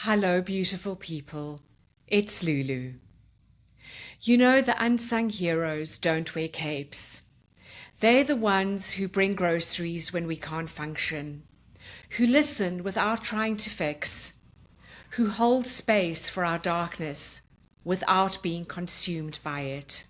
Hello, beautiful people. It's Lulu. You know, the unsung heroes don't wear capes. They're the ones who bring groceries when we can't function, who listen without trying to fix, who hold space for our darkness without being consumed by it.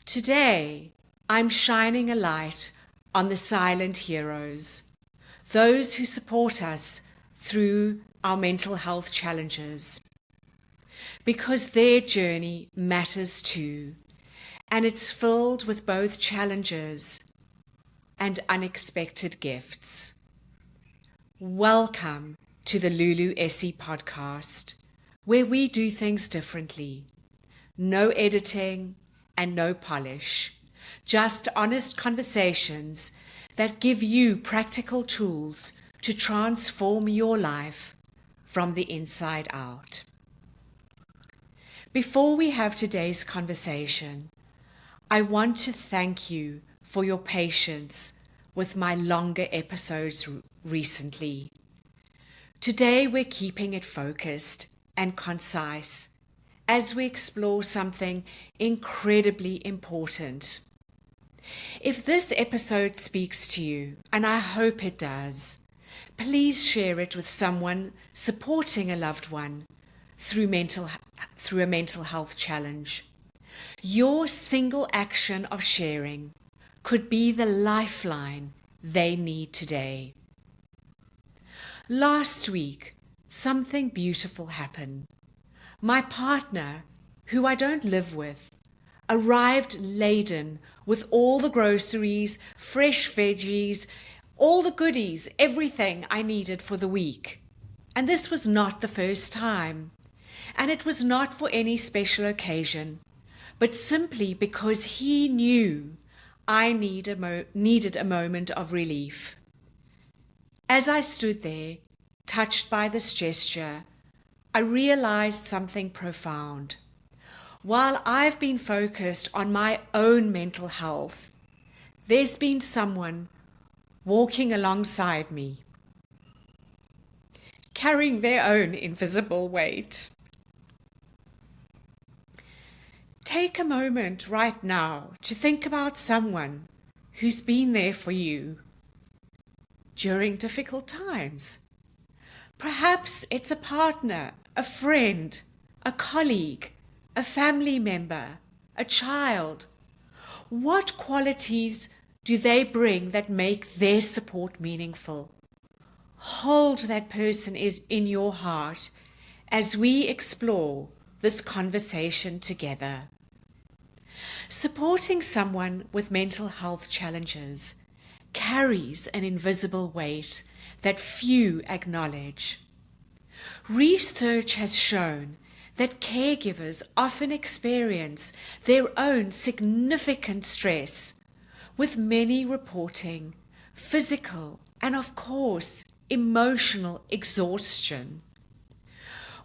Today, I'm shining a light on the silent heroes, those who support us through our mental health challenges, because their journey matters too, and it's filled with both challenges and unexpected gifts. Welcome to the Lulu Essey podcast, where we do things differently. No editing and no polish, just honest conversations that give you practical tools to transform your life from the inside out. Before we have today's conversation, I want to thank you for your patience with my longer episodes recently. Today we're keeping it focused and concise as we explore something incredibly important. If this episode speaks to you, and I hope it does, please share it with someone supporting a loved one through a mental health challenge. Your single action of sharing could be the lifeline they need today. Last week, something beautiful happened. My partner, who I don't live with, arrived laden with all the groceries, fresh veggies, all the goodies, everything I needed for the week. And this was not the first time. And it was not for any special occasion, but simply because he knew I needed a moment of relief. As I stood there, touched by this gesture, I realized something profound. While I've been focused on my own mental health, there's been someone walking alongside me, carrying their own invisible weight. Take a moment right now to think about someone who's been there for you during difficult times. Perhaps it's a partner, a friend, a colleague, a family member, a child. What qualities do they bring that make their support meaningful? Hold that person in your heart as we explore this conversation together. Supporting someone with mental health challenges carries an invisible weight that few acknowledge. Research has shown that caregivers often experience their own significant stress, with many reporting physical and, of course, emotional exhaustion.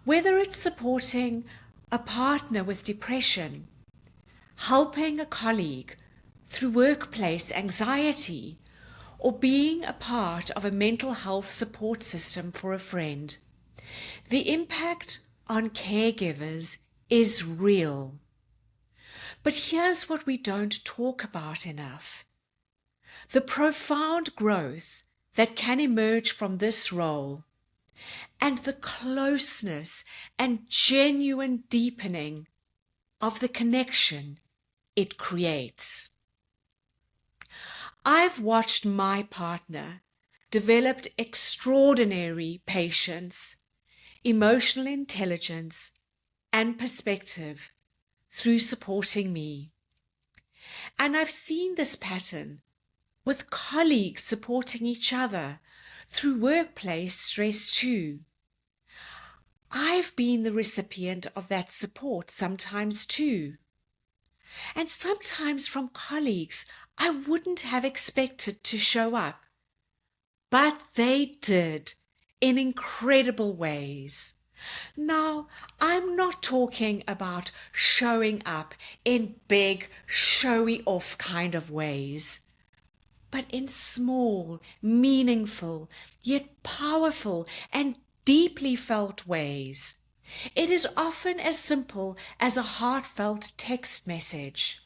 Whether it's supporting a partner with depression, helping a colleague through workplace anxiety, or being a part of a mental health support system for a friend, the impact on caregivers is real. But here's what we don't talk about enough: the profound growth that can emerge from this role, and the closeness and genuine deepening of the connection it creates. I've watched my partner develop extraordinary patience, emotional intelligence, and perspective through supporting me. And I've seen this pattern with colleagues supporting each other through workplace stress too. I've been the recipient of that support sometimes too. And sometimes from colleagues I wouldn't have expected to show up. But they did, in incredible ways. Now, I'm not talking about showing up in big, showy off kind of ways, but in small, meaningful, yet powerful and deeply felt ways. It is often as simple as a heartfelt text message.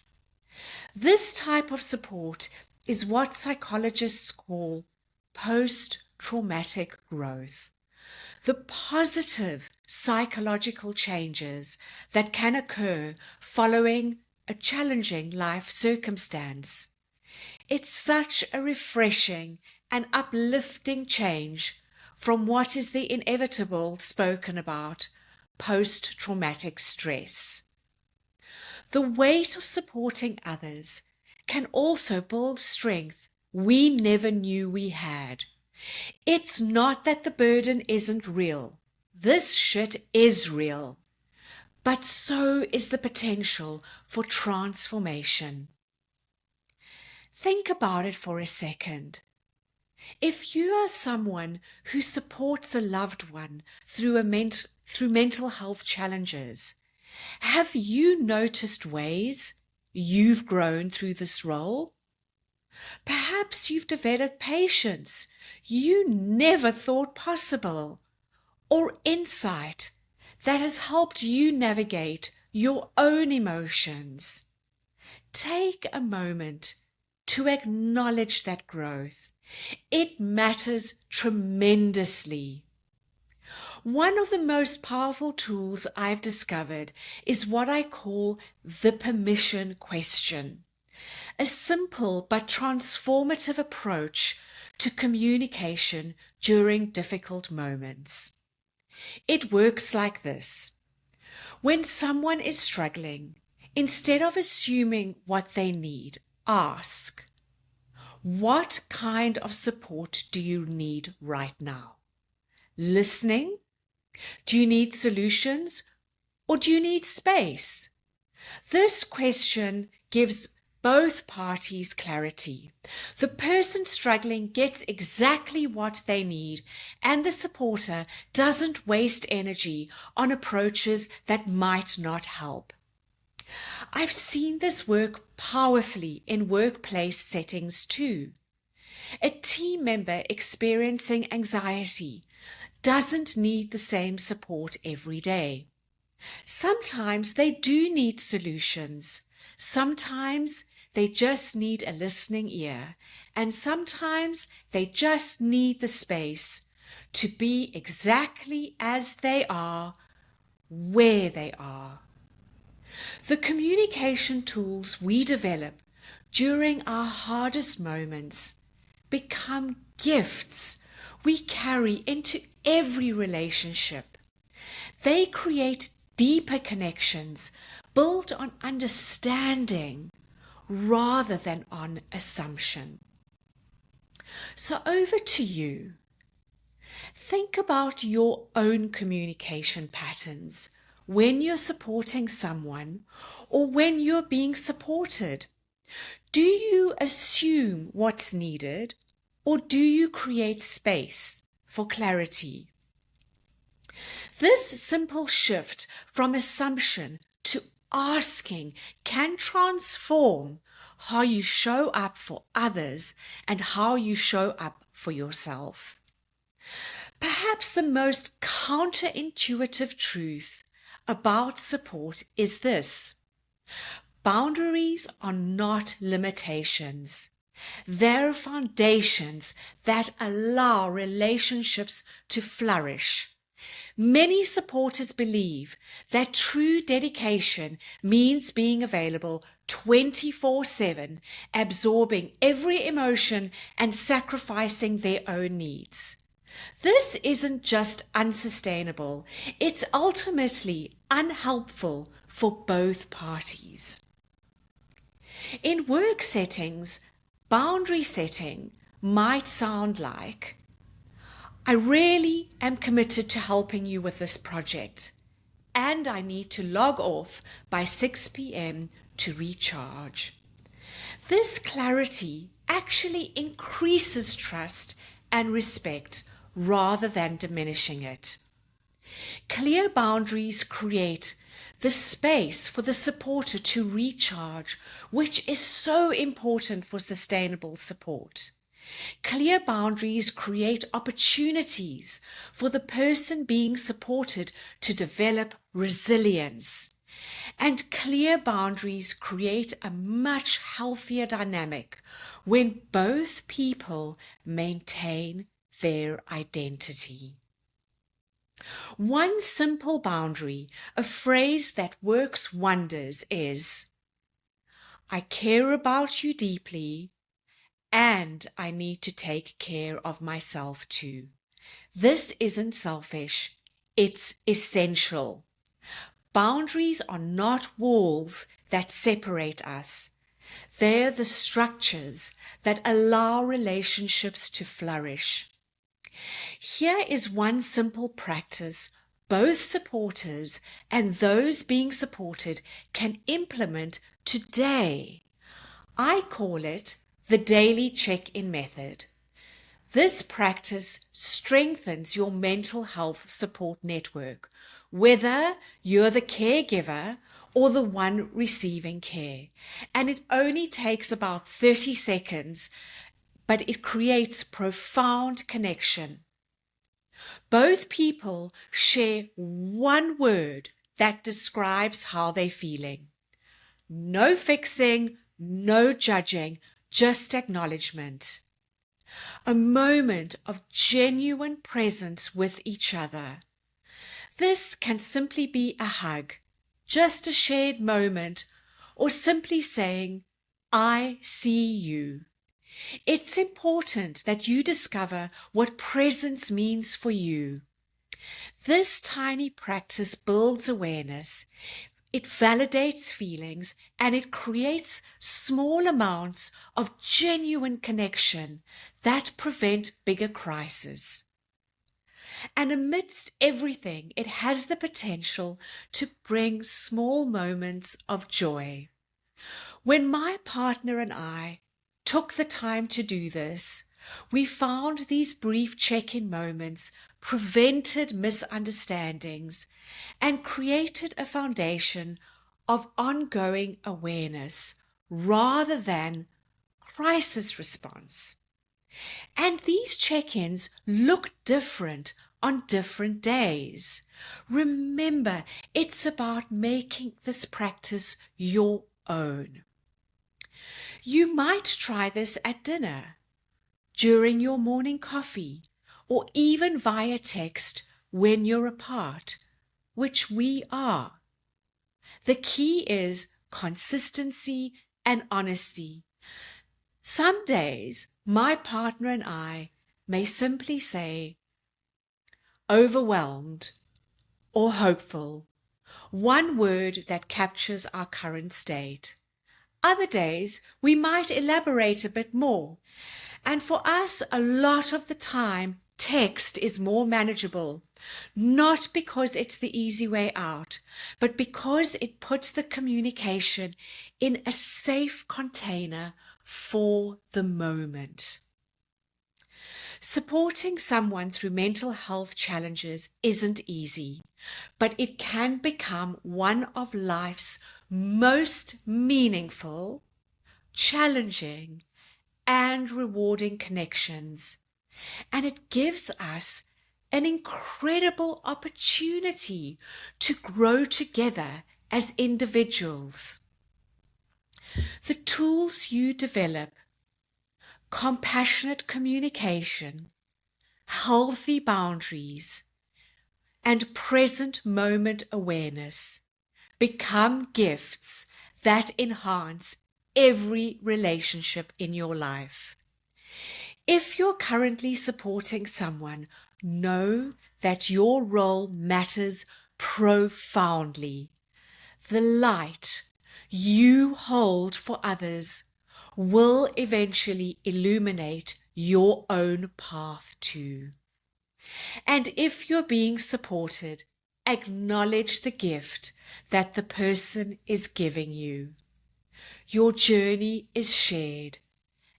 This type of support is what psychologists call post-traumatic growth. The positive psychological changes that can occur following a challenging life circumstance. It's such a refreshing and uplifting change from what is the inevitable spoken about post-traumatic stress. The weight of supporting others can also build strength we never knew we had. It's not that the burden isn't real. This shit is real. But so is the potential for transformation. Think about it for a second. If you are someone who supports a loved one through mental health challenges, have you noticed ways you've grown through this role? Perhaps you've developed patience you never thought possible, or insight that has helped you navigate your own emotions. Take a moment to acknowledge that growth. It matters tremendously. One of the most powerful tools I've discovered is what I call the permission question. A simple but transformative approach to communication during difficult moments. It works like this. When someone is struggling, instead of assuming what they need, ask, what kind of support do you need right now? Listening? Do you need solutions or do you need space? This question gives both parties clarity. The person struggling gets exactly what they need, and the supporter doesn't waste energy on approaches that might not help. I've seen this work powerfully in workplace settings too. A team member experiencing anxiety doesn't need the same support every day. Sometimes they do need solutions. Sometimes they just need a listening ear. And sometimes they just need the space to be exactly as they are, where they are. The communication tools we develop during our hardest moments become gifts we carry into every relationship. They create deeper connections built on understanding rather than on assumption. So over to you. Think about your own communication patterns when you're supporting someone or when you're being supported. Do you assume what's needed or do you create space for clarity? This simple shift from assumption to asking can transform how you show up for others and how you show up for yourself. Perhaps the most counterintuitive truth about support is this: boundaries are not limitations. They're foundations that allow relationships to flourish. Many supporters believe that true dedication means being available 24/7, absorbing every emotion and sacrificing their own needs. This isn't just unsustainable, it's ultimately unhelpful for both parties. In work settings, boundary setting might sound like, I really am committed to helping you with this project, and I need to log off by 6 p.m. to recharge. This clarity actually increases trust and respect rather than diminishing it. Clear boundaries create the space for the supporter to recharge, which is so important for sustainable support. Clear boundaries create opportunities for the person being supported to develop resilience. And clear boundaries create a much healthier dynamic when both people maintain their identity. One simple boundary, a phrase that works wonders, is, I care about you deeply, and I need to take care of myself too. This isn't selfish, it's essential. Boundaries are not walls that separate us. They're the structures that allow relationships to flourish. Here is one simple practice both supporters and those being supported can implement today. I call it the daily check-in method. This practice strengthens your mental health support network, whether you're the caregiver or the one receiving care. And it only takes about 30 seconds, but it creates profound connection. Both people share one word that describes how they're feeling. No fixing, no judging, just acknowledgement. A moment of genuine presence with each other. This can simply be a hug, just a shared moment, or simply saying, I see you. It's important that you discover what presence means for you. This tiny practice builds awareness. It validates feelings and it creates small amounts of genuine connection that prevent bigger crises. And amidst everything, it has the potential to bring small moments of joy. When my partner and I took the time to do this, we found these brief check-in moments prevented misunderstandings and created a foundation of ongoing awareness rather than crisis response. And these check-ins look different on different days. Remember, it's about making this practice your own. You might try this at dinner, during your morning coffee, or even via text when you're apart, which we are. The key is consistency and honesty. Some days, my partner and I may simply say, overwhelmed or hopeful, one word that captures our current state. Other days, we might elaborate a bit more. And for us, a lot of the time, text is more manageable, not because it's the easy way out, but because it puts the communication in a safe container for the moment. Supporting someone through mental health challenges isn't easy, but it can become one of life's most meaningful, challenging, and rewarding connections. And it gives us an incredible opportunity to grow together as individuals. The tools you develop, compassionate communication, healthy boundaries, and present moment awareness, become gifts that enhance every relationship in your life. If you're currently supporting someone, know that your role matters profoundly. The light you hold for others will eventually illuminate your own path too. And if you're being supported, acknowledge the gift that the person is giving you. Your journey is shared,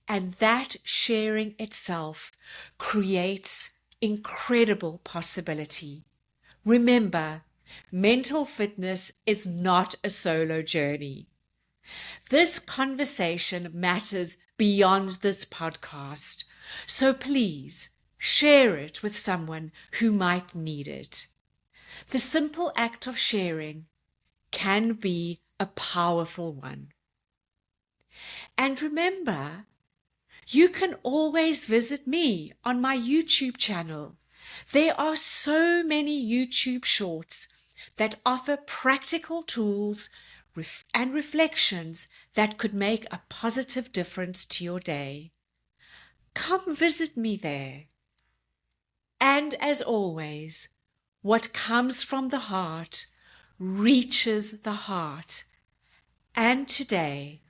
and that sharing itself creates incredible possibility. Remember, mental fitness is not a solo journey. This conversation matters beyond this podcast. So please share it with someone who might need it. The simple act of sharing can be a powerful one. And remember, you can always visit me on my YouTube channel. There are so many YouTube shorts that offer practical tools and reflections that could make a positive difference to your day. Come visit me there. And as always, what comes from the heart reaches the heart. And today,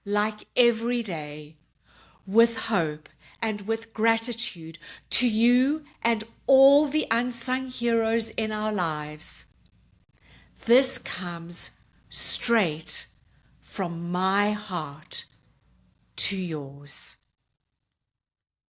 like every day, with hope and with gratitude to you and all the unsung heroes in our lives, this comes straight from my heart to yours.